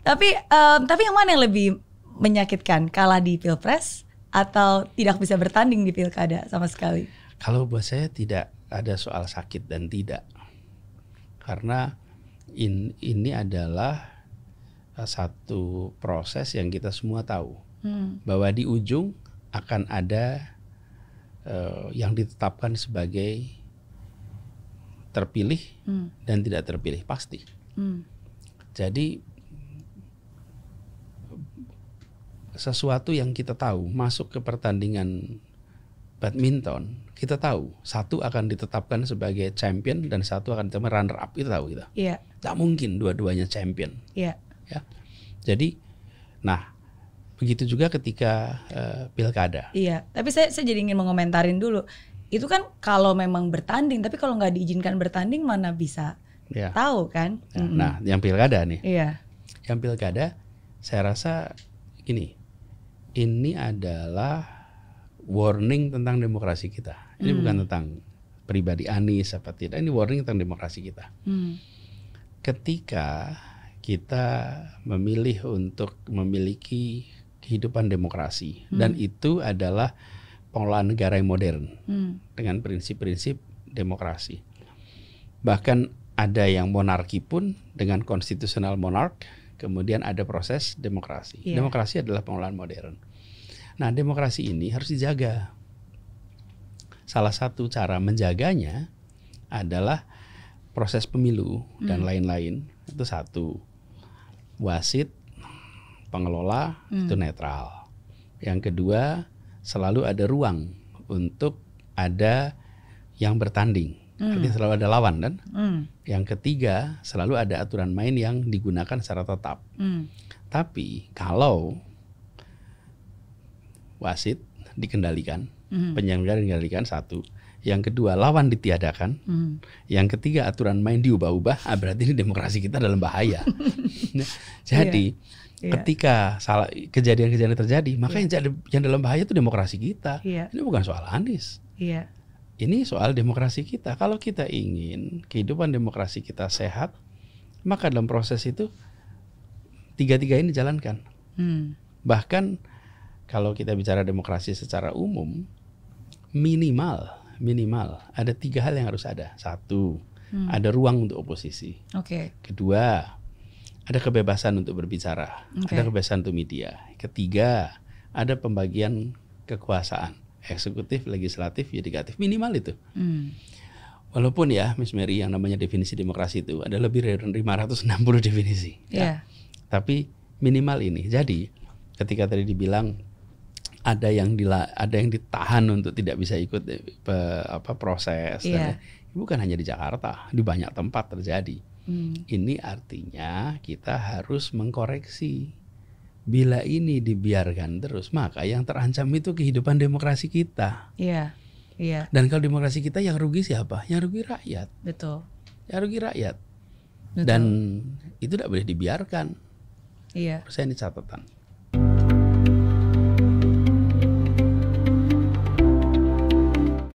Tapi yang mana yang lebih menyakitkan, kalah di Pilpres atau tidak bisa bertanding di Pilkada sama sekali? Kalau buat saya tidak ada soal sakit dan tidak, karena ini adalah satu proses yang kita semua tahu bahwa di ujung akan ada yang ditetapkan sebagai terpilih dan tidak terpilih pasti. Jadi sesuatu yang kita tahu masuk ke pertandingan badminton, kita tahu satu akan ditetapkan sebagai champion dan satu akan ditetapkan runner up, itu tahu kita. Iya. Tak mungkin dua-duanya champion. Iya. Ya. Jadi, nah begitu juga ketika pilkada. Iya. Tapi saya jadi ingin mengomentarin dulu. Itu kan kalau memang bertanding, tapi kalau nggak diizinkan bertanding mana bisa tahu kan? Ya. Nah, yang pilkada nih. Iya. Yang pilkada, saya rasa ini adalah warning tentang demokrasi kita. Ini bukan tentang pribadi Anies apa tidak. Ini warning tentang demokrasi kita. Ketika kita memilih untuk memiliki kehidupan demokrasi dan itu adalah pengelolaan negara yang modern dengan prinsip-prinsip demokrasi. Bahkan ada yang monarki pun dengan konstitusional monark. Kemudian ada proses demokrasi. Demokrasi adalah pengelolaan modern. Nah, demokrasi ini harus dijaga. Salah satu cara menjaganya adalah proses pemilu dan lain-lain. Itu satu. Wasit, pengelola itu netral. Yang kedua, selalu ada ruang untuk ada yang bertanding. Artinya selalu ada lawan kan? Yang ketiga, selalu ada aturan main yang digunakan secara tetap. Tapi kalau wasit dikendalikan, penyelenggara dikendalikan satu. Yang kedua, lawan ditiadakan. Yang ketiga, aturan main diubah-ubah. Berarti ini demokrasi kita dalam bahaya. Jadi ketika kejadian-kejadian terjadi, maka yang dalam bahaya itu demokrasi kita. Ini bukan soal Anies. Ini soal demokrasi kita. Kalau kita ingin kehidupan demokrasi kita sehat, maka dalam proses itu tiga-tiga ini dijalankan. Bahkan kalau kita bicara demokrasi secara umum, minimal ada 3 hal yang harus ada. Satu, ada ruang untuk oposisi. Kedua, ada kebebasan untuk berbicara. Ada kebebasan untuk media. Ketiga, ada pembagian kekuasaan. Eksekutif, legislatif, yudikatif, minimal itu. Walaupun ya, Miss Mary, yang namanya definisi demokrasi itu ada lebih dari 560 definisi. Tapi minimal ini. Jadi ketika tadi dibilang ada yang ditahan untuk tidak bisa ikut proses, bukan hanya di Jakarta, di banyak tempat terjadi. Ini artinya kita harus mengkoreksi. Bila ini dibiarkan terus, maka yang terancam itu kehidupan demokrasi kita. Dan kalau demokrasi kita yang rugi siapa? Yang rugi rakyat. Betul. Yang rugi rakyat. Dan itu tidak boleh dibiarkan. Saya ini catatan.